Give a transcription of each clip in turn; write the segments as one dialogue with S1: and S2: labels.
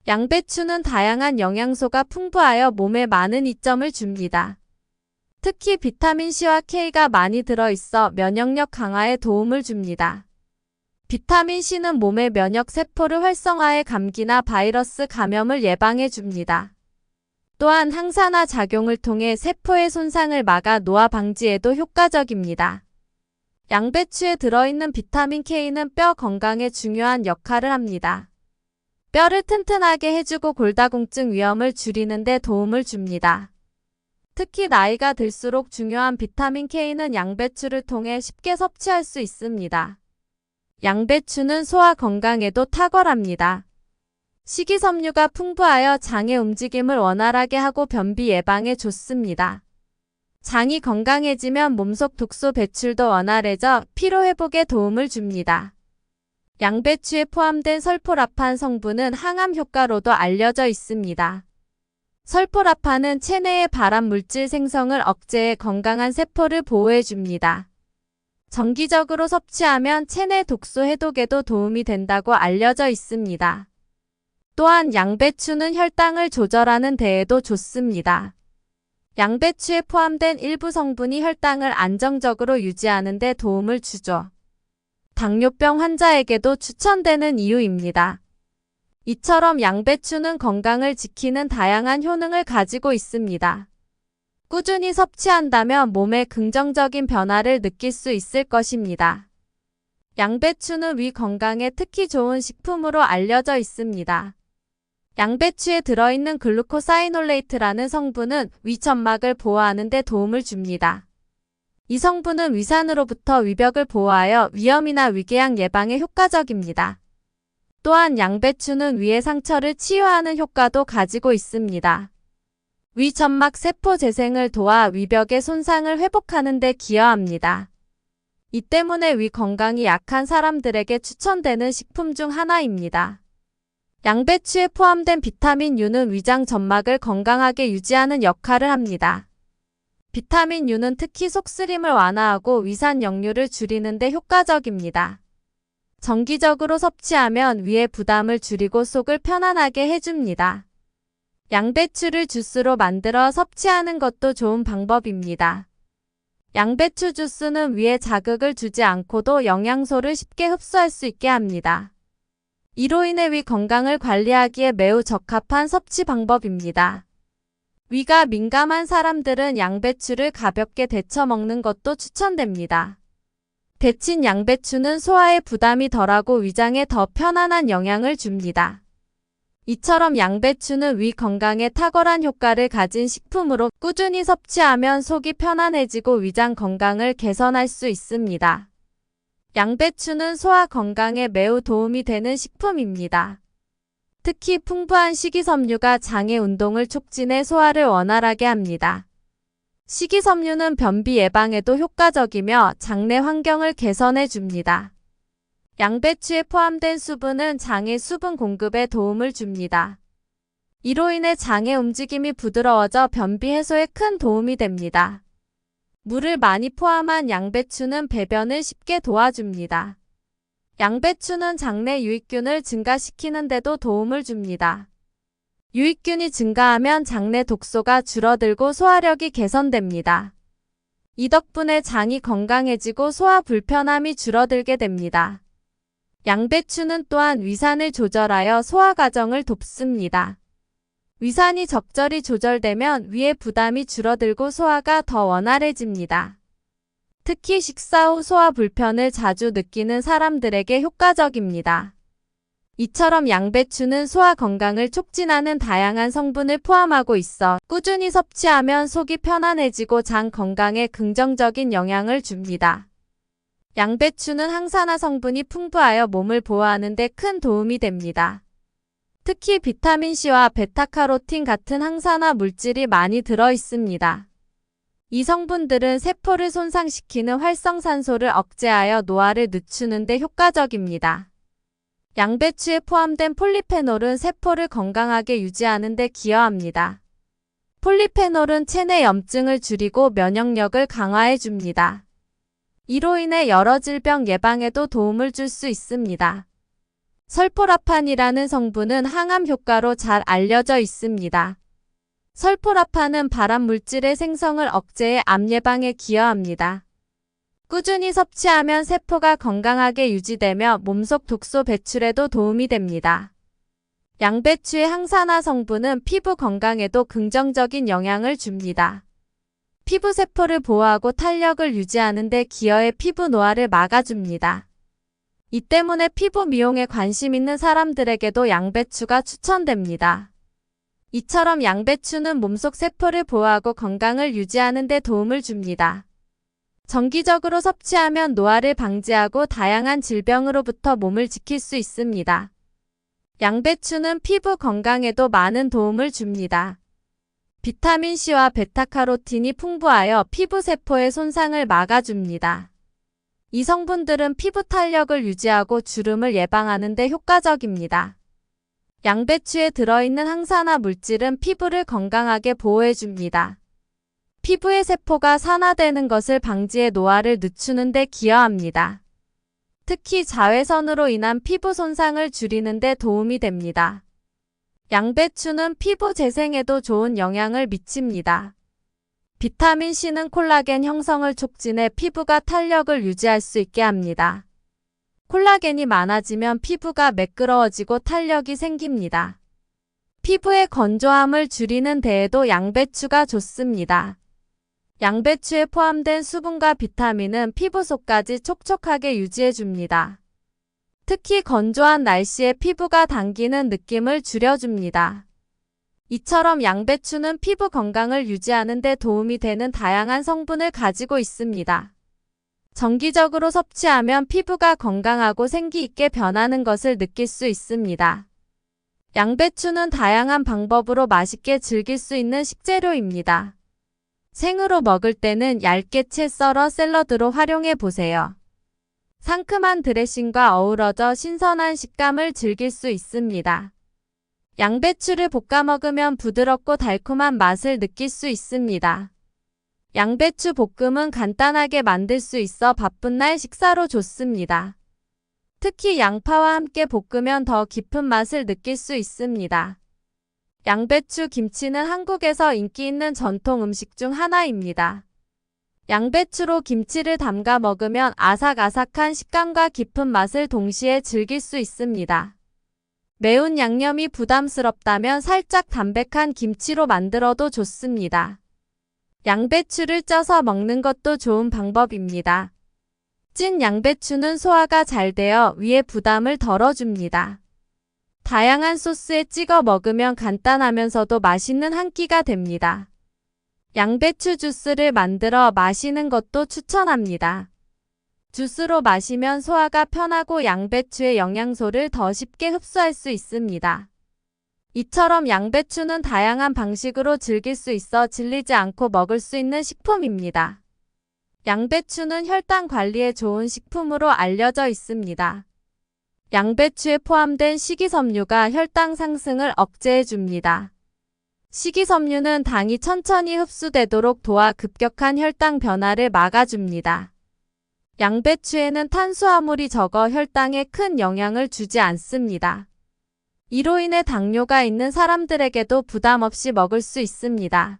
S1: 양배추는 다양한 영양소가 풍부하여 몸에 많은 이점을 줍니다. 특히 비타민C와 K가 많이 들어있어 면역력 강화에 도움을 줍니다. 비타민C는 몸의 면역 세포를 활성화해 감기나 바이러스 감염을 예방해 줍니다. 또한 항산화 작용을 통해 세포의 손상을 막아 노화 방지에도 효과적입니다. 양배추에 들어있는 비타민 K는 뼈 건강에 중요한 역할을 합니다. 뼈를 튼튼하게 해주고 골다공증 위험을 줄이는 데 도움을 줍니다. 특히 나이가 들수록 중요한 비타민 K는 양배추를 통해 쉽게 섭취할 수 있습니다. 양배추는 소화 건강에도 탁월합니다. 식이섬유가 풍부하여 장의 움직임을 원활하게 하고 변비 예방에 좋습니다. 장이 건강해지면 몸속 독소 배출도 원활해져 피로회복에 도움을 줍니다. 양배추에 포함된 설포라판 성분은 항암 효과로도 알려져 있습니다. 설포라판은 체내의 발암 물질 생성을 억제해 건강한 세포를 보호해 줍니다. 정기적으로 섭취하면 체내 독소 해독에도 도움이 된다고 알려져 있습니다. 또한 양배추는 혈당을 조절하는 데에도 좋습니다. 양배추에 포함된 일부 성분이 혈당을 안정적으로 유지하는 데 도움을 주죠. 당뇨병 환자에게도 추천되는 이유입니다. 이처럼 양배추는 건강을 지키는 다양한 효능을 가지고 있습니다. 꾸준히 섭취한다면 몸에 긍정적인 변화를 느낄 수 있을 것입니다. 양배추는 위 건강에 특히 좋은 식품으로 알려져 있습니다. 양배추에 들어있는 글루코사이놀레이트라는 성분은 위 점막을 보호하는 데 도움을 줍니다. 이 성분은 위산으로부터 위벽을 보호하여 위염이나 위궤양 예방에 효과적입니다. 또한 양배추는 위의 상처를 치유하는 효과도 가지고 있습니다. 위 점막 세포 재생을 도와 위벽의 손상을 회복하는 데 기여합니다. 이 때문에 위 건강이 약한 사람들에게 추천되는 식품 중 하나입니다. 양배추에 포함된 비타민 U는 위장 점막을 건강하게 유지하는 역할을 합니다. 비타민 U는 특히 속쓰림을 완화하고 위산 역류를 줄이는 데 효과적입니다. 정기적으로 섭취하면 위의 부담을 줄이고 속을 편안하게 해줍니다. 양배추를 주스로 만들어 섭취하는 것도 좋은 방법입니다. 양배추 주스는 위에 자극을 주지 않고도 영양소를 쉽게 흡수할 수 있게 합니다. 이로 인해 위 건강을 관리하기에 매우 적합한 섭취 방법입니다. 위가 민감한 사람들은 양배추를 가볍게 데쳐 먹는 것도 추천됩니다. 데친 양배추는 소화에 부담이 덜하고 위장에 더 편안한 영향을 줍니다. 이처럼 양배추는 위 건강에 탁월한 효과를 가진 식품으로 꾸준히 섭취하면 속이 편안해지고 위장 건강을 개선할 수 있습니다. 양배추는 소화 건강에 매우 도움이 되는 식품입니다. 특히 풍부한 식이섬유가 장의 운동을 촉진해 소화를 원활하게 합니다. 식이섬유는 변비 예방에도 효과적이며 장내 환경을 개선해 줍니다. 양배추에 포함된 수분은 장의 수분 공급에 도움을 줍니다. 이로 인해 장의 움직임이 부드러워져 변비 해소에 큰 도움이 됩니다. 물을 많이 포함한 양배추는 배변을 쉽게 도와줍니다. 양배추는 장내 유익균을 증가시키는 데도 도움을 줍니다. 유익균이 증가하면 장내 독소가 줄어들고 소화력이 개선됩니다. 이 덕분에 장이 건강해지고 소화 불편함이 줄어들게 됩니다. 양배추는 또한 위산을 조절하여 소화 과정을 돕습니다. 위산이 적절히 조절되면 위의 부담이 줄어들고 소화가 더 원활해집니다. 특히 식사 후 소화 불편을 자주 느끼는 사람들에게 효과적입니다. 이처럼 양배추는 소화 건강을 촉진하는 다양한 성분을 포함하고 있어 꾸준히 섭취하면 속이 편안해지고 장 건강에 긍정적인 영향을 줍니다. 양배추는 항산화 성분이 풍부하여 몸을 보호하는 데 큰 도움이 됩니다. 특히 비타민C와 베타카로틴 같은 항산화 물질이 많이 들어 있습니다. 이 성분들은 세포를 손상시키는 활성산소를 억제하여 노화를 늦추는 데 효과적입니다. 양배추에 포함된 폴리페놀은 세포를 건강하게 유지하는 데 기여합니다. 폴리페놀은 체내 염증을 줄이고 면역력을 강화해 줍니다. 이로 인해 여러 질병 예방에도 도움을 줄 수 있습니다. 설포라판이라는 성분은 항암 효과로 잘 알려져 있습니다. 설포라판은 발암 물질의 생성을 억제해 암 예방에 기여합니다. 꾸준히 섭취하면 세포가 건강하게 유지되며 몸속 독소 배출에도 도움이 됩니다. 양배추의 항산화 성분은 피부 건강에도 긍정적인 영향을 줍니다. 피부 세포를 보호하고 탄력을 유지하는 데 기여해 피부 노화를 막아줍니다. 이 때문에 피부 미용에 관심 있는 사람들에게도 양배추가 추천됩니다. 이처럼 양배추는 몸속 세포를 보호하고 건강을 유지하는 데 도움을 줍니다. 정기적으로 섭취하면 노화를 방지하고 다양한 질병으로부터 몸을 지킬 수 있습니다. 양배추는 피부 건강에도 많은 도움을 줍니다. 비타민C와 베타카로틴이 풍부하여 피부 세포의 손상을 막아줍니다. 이 성분들은 피부 탄력을 유지하고 주름을 예방하는 데 효과적입니다. 양배추에 들어있는 항산화 물질은 피부를 건강하게 보호해줍니다. 피부의 세포가 산화되는 것을 방지해 노화를 늦추는 데 기여합니다. 특히 자외선으로 인한 피부 손상을 줄이는 데 도움이 됩니다. 양배추는 피부 재생에도 좋은 영향을 미칩니다. 비타민C는 콜라겐 형성을 촉진해 피부가 탄력을 유지할 수 있게 합니다. 콜라겐이 많아지면 피부가 매끄러워지고 탄력이 생깁니다. 피부의 건조함을 줄이는 데에도 양배추가 좋습니다. 양배추에 포함된 수분과 비타민은 피부 속까지 촉촉하게 유지해줍니다. 특히 건조한 날씨에 피부가 당기는 느낌을 줄여줍니다. 이처럼 양배추는 피부 건강을 유지하는 데 도움이 되는 다양한 성분을 가지고 있습니다. 정기적으로 섭취하면 피부가 건강하고 생기 있게 변하는 것을 느낄 수 있습니다. 양배추는 다양한 방법으로 맛있게 즐길 수 있는 식재료입니다. 생으로 먹을 때는 얇게 채 썰어 샐러드로 활용해 보세요. 상큼한 드레싱과 어우러져 신선한 식감을 즐길 수 있습니다. 양배추를 볶아 먹으면 부드럽고 달콤한 맛을 느낄 수 있습니다. 양배추 볶음은 간단하게 만들 수 있어 바쁜 날 식사로 좋습니다. 특히 양파와 함께 볶으면 더 깊은 맛을 느낄 수 있습니다. 양배추 김치는 한국에서 인기 있는 전통 음식 중 하나입니다. 양배추로 김치를 담가 먹으면 아삭아삭한 식감과 깊은 맛을 동시에 즐길 수 있습니다. 매운 양념이 부담스럽다면 살짝 담백한 김치로 만들어도 좋습니다. 양배추를 쪄서 먹는 것도 좋은 방법입니다. 찐 양배추는 소화가 잘 되어 위에 부담을 덜어줍니다. 다양한 소스에 찍어 먹으면 간단하면서도 맛있는 한 끼가 됩니다. 양배추 주스를 만들어 마시는 것도 추천합니다. 주스로 마시면 소화가 편하고 양배추의 영양소를 더 쉽게 흡수할 수 있습니다. 이처럼 양배추는 다양한 방식으로 즐길 수 있어 질리지 않고 먹을 수 있는 식품입니다. 양배추는 혈당 관리에 좋은 식품으로 알려져 있습니다. 양배추에 포함된 식이섬유가 혈당 상승을 억제해줍니다. 식이섬유는 당이 천천히 흡수되도록 도와 급격한 혈당 변화를 막아줍니다. 양배추에는 탄수화물이 적어 혈당에 큰 영향을 주지 않습니다. 이로 인해 당뇨가 있는 사람들에게도 부담 없이 먹을 수 있습니다.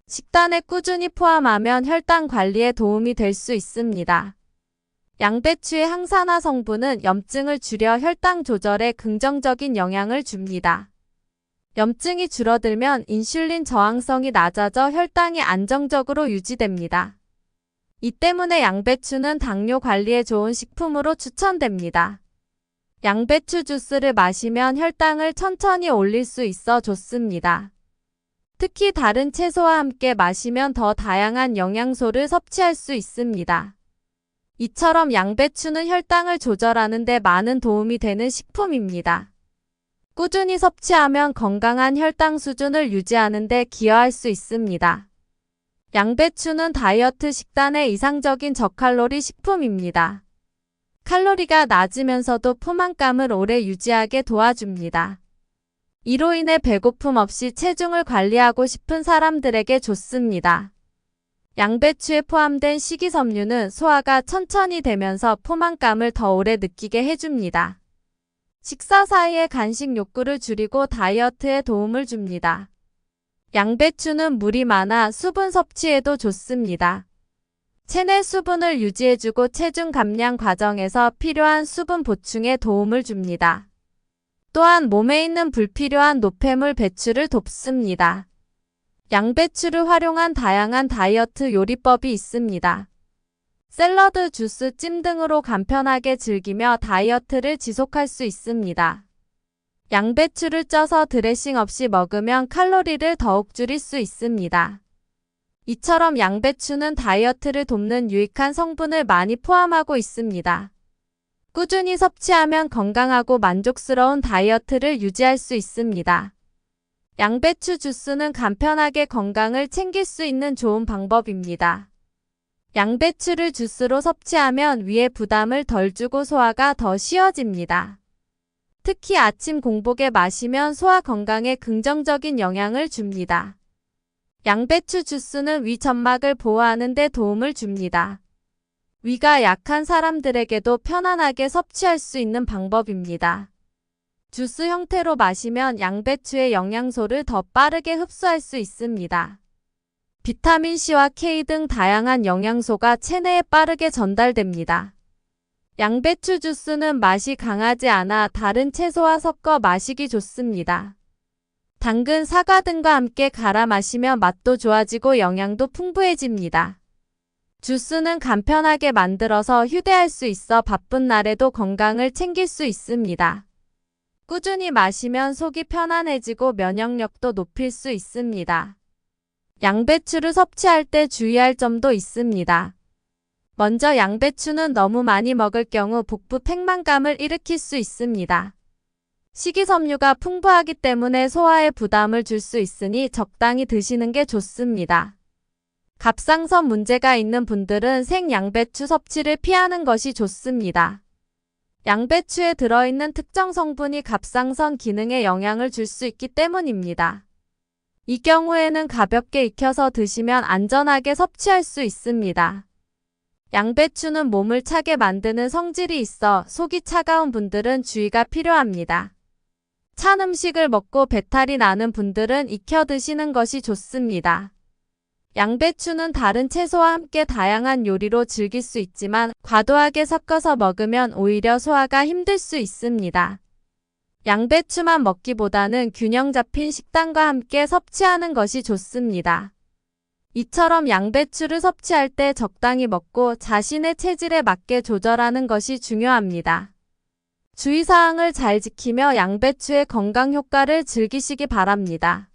S1: 식단에 꾸준히 포함하면 혈당 관리에 도움이 될 수 있습니다. 양배추의 항산화 성분은 염증을 줄여 혈당 조절에 긍정적인 영향을 줍니다. 염증이 줄어들면 인슐린 저항성이 낮아져 혈당이 안정적으로 유지됩니다. 이 때문에 양배추는 당뇨 관리에 좋은 식품으로 추천됩니다. 양배추 주스를 마시면 혈당을 천천히 올릴 수 있어 좋습니다. 특히 다른 채소와 함께 마시면 더 다양한 영양소를 섭취할 수 있습니다. 이처럼 양배추는 혈당을 조절하는 데 많은 도움이 되는 식품입니다. 꾸준히 섭취하면 건강한 혈당 수준을 유지하는 데 기여할 수 있습니다. 양배추는 다이어트 식단의 이상적인 저칼로리 식품입니다. 칼로리가 낮으면서도 포만감을 오래 유지하게 도와줍니다. 이로 인해 배고픔 없이 체중을 관리하고 싶은 사람들에게 좋습니다. 양배추에 포함된 식이섬유는 소화가 천천히 되면서 포만감을 더 오래 느끼게 해줍니다. 식사 사이에 간식 욕구를 줄이고 다이어트에 도움을 줍니다. 양배추는 물이 많아 수분 섭취에도 좋습니다. 체내 수분을 유지해주고 체중 감량 과정에서 필요한 수분 보충에 도움을 줍니다. 또한 몸에 있는 불필요한 노폐물 배출을 돕습니다. 양배추를 활용한 다양한 다이어트 요리법이 있습니다. 샐러드, 주스, 찜 등으로 간편하게 즐기며 다이어트를 지속할 수 있습니다. 양배추를 쪄서 드레싱 없이 먹으면 칼로리를 더욱 줄일 수 있습니다. 이처럼 양배추는 다이어트를 돕는 유익한 성분을 많이 포함하고 있습니다. 꾸준히 섭취하면 건강하고 만족스러운 다이어트를 유지할 수 있습니다. 양배추 주스는 간편하게 건강을 챙길 수 있는 좋은 방법입니다. 양배추를 주스로 섭취하면 위에 부담을 덜 주고 소화가 더 쉬워집니다. 특히 아침 공복에 마시면 소화 건강에 긍정적인 영향을 줍니다. 양배추 주스는 위 점막을 보호하는 데 도움을 줍니다. 위가 약한 사람들에게도 편안하게 섭취할 수 있는 방법입니다. 주스 형태로 마시면 양배추의 영양소를 더 빠르게 흡수할 수 있습니다. 비타민C와 K 등 다양한 영양소가 체내에 빠르게 전달됩니다. 양배추 주스는 맛이 강하지 않아 다른 채소와 섞어 마시기 좋습니다. 당근, 사과 등과 함께 갈아 마시면 맛도 좋아지고 영양도 풍부해집니다. 주스는 간편하게 만들어서 휴대할 수 있어 바쁜 날에도 건강을 챙길 수 있습니다. 꾸준히 마시면 속이 편안해지고 면역력도 높일 수 있습니다. 양배추를 섭취할 때 주의할 점도 있습니다. 먼저 양배추는 너무 많이 먹을 경우 복부 팽만감을 일으킬 수 있습니다. 식이섬유가 풍부하기 때문에 소화에 부담을 줄 수 있으니 적당히 드시는 게 좋습니다. 갑상선 문제가 있는 분들은 생양배추 섭취를 피하는 것이 좋습니다. 양배추에 들어있는 특정 성분이 갑상선 기능에 영향을 줄 수 있기 때문입니다. 이 경우에는 가볍게 익혀서 드시면 안전하게 섭취할 수 있습니다. 양배추는 몸을 차게 만드는 성질이 있어 속이 차가운 분들은 주의가 필요합니다. 찬 음식을 먹고 배탈이 나는 분들은 익혀 드시는 것이 좋습니다. 양배추는 다른 채소와 함께 다양한 요리로 즐길 수 있지만 과도하게 섞어서 먹으면 오히려 소화가 힘들 수 있습니다. 양배추만 먹기보다는 균형 잡힌 식단과 함께 섭취하는 것이 좋습니다. 이처럼 양배추를 섭취할 때 적당히 먹고 자신의 체질에 맞게 조절하는 것이 중요합니다. 주의사항을 잘 지키며 양배추의 건강 효과를 즐기시기 바랍니다.